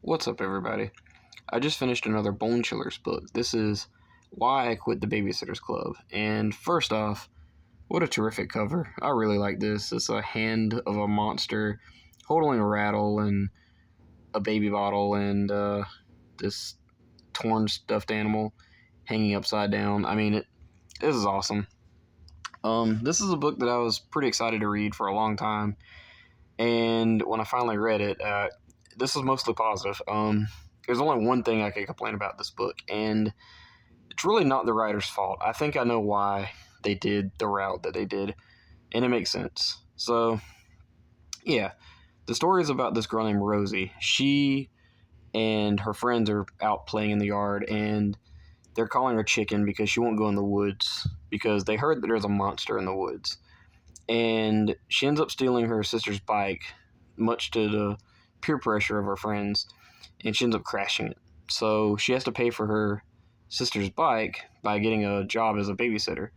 What's up, everybody? I just finished another Bone Chillers book. This is Why I Quit the Babysitter's Club. And first off, what a terrific cover. I really like this. It's a hand of a monster holding a rattle and a baby bottle and this torn stuffed animal hanging upside down. This is awesome. This is a book that I was pretty excited to read for a long time. And when I finally read it, this was mostly positive. There's only one thing I could complain about this book, and it's really not the writer's fault. I think I know why they did the route that they did, and it makes sense. So, yeah, the story is about this girl named Rosie. She and her friends are out playing in the yard, and they're calling her Chicken because she won't go in the woods because they heard that there's a monster in the woods. And she ends up stealing her sister's bike, much to the peer pressure of her friends, and she ends up crashing it. So she has to pay for her sister's bike by getting a job as a babysitter.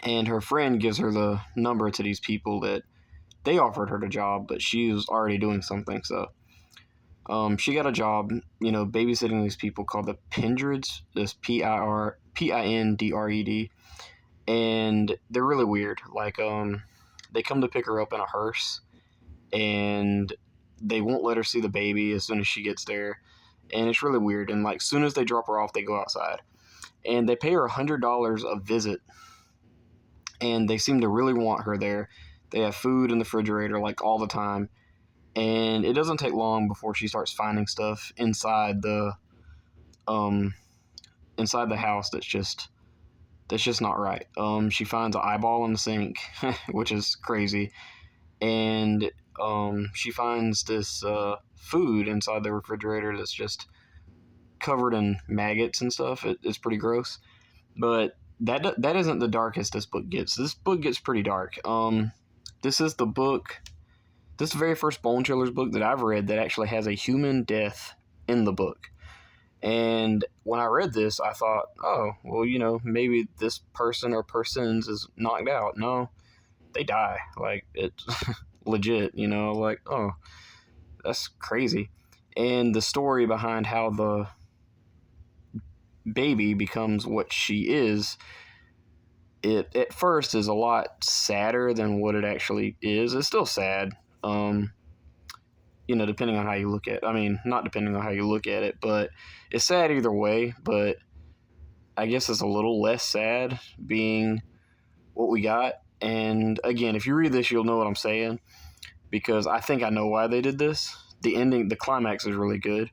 And her friend gives her the number to these people that they offered her the job, but she was already doing something. So she got a job, babysitting these people called the Pindreds. This Pindred, and they're really weird. They come to pick her up in a hearse, and they won't let her see the baby as soon as she gets there, and it's really weird. And as soon as they drop her off, they go outside, and they pay her $100 a visit, and they seem to really want her there. They have food in the refrigerator all the time, and it doesn't take long before she starts finding stuff inside the house that's just not right. She finds an eyeball in the sink, which is crazy, and she finds this food inside the refrigerator that's just covered in maggots and stuff. It's pretty gross, but that isn't the darkest this book gets. This book gets pretty dark. This is the very first Bone Chillers book that I've read that actually has a human death in the book. And when I read this, I thought, oh, well, maybe this person or persons is knocked out. No, they die. It's legit, oh, that's crazy. And the story behind how the baby becomes what she is, it at first is a lot sadder than what it actually is. It's still sad. Depending on how you look at it. Not depending on how you look at it, but it's sad either way. But I guess it's a little less sad being what we got. And again, if you read this, you'll know what I'm saying, because I think I know why they did this. The ending, the climax is really good.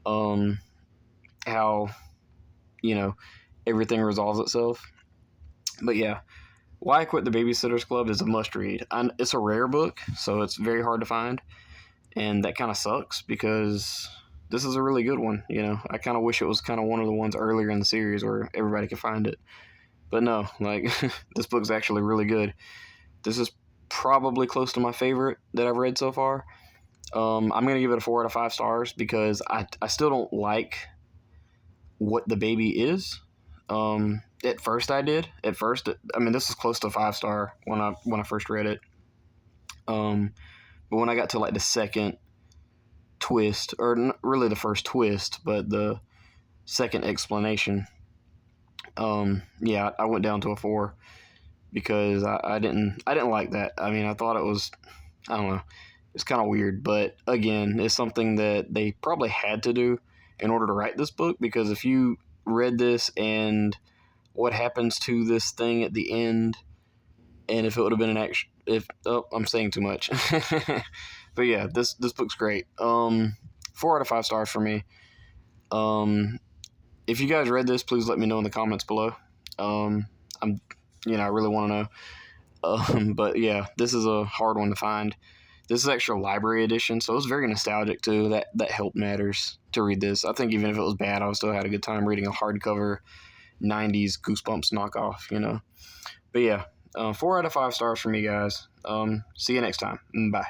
How, everything resolves itself. But yeah, Why I Quit the Babysitter's Club is a must read. It's a rare book, so it's very hard to find. And that kind of sucks because this is a really good one. I kind of wish it was kind of one of the ones earlier in the series where everybody could find it. But no, this book's actually really good. This is probably close to my favorite that I've read so far. I'm going to give it a 4 out of 5 stars because I still don't like what the baby is. At first I did. This is close to 5-star when I first read it. But when I got to the second twist, or not really the first twist, but the second explanation, I went down to a 4 because I didn't like that. I thought it was, I don't know, it's kind of weird. But again, it's something that they probably had to do in order to write this book, because if you read this and what happens to this thing at the end, and if it would have been I'm saying too much. But yeah, this book's great. 4 out of 5 stars for me. If you guys read this, please let me know in the comments below. I really want to know. But yeah, this is a hard one to find. This is actually a library edition, so it's very nostalgic too. That help matters to read this. I think even if it was bad, I still had a good time reading a hardcover 90s Goosebumps knockoff, But yeah, 4 out of 5 stars for me, guys. See you next time. Bye.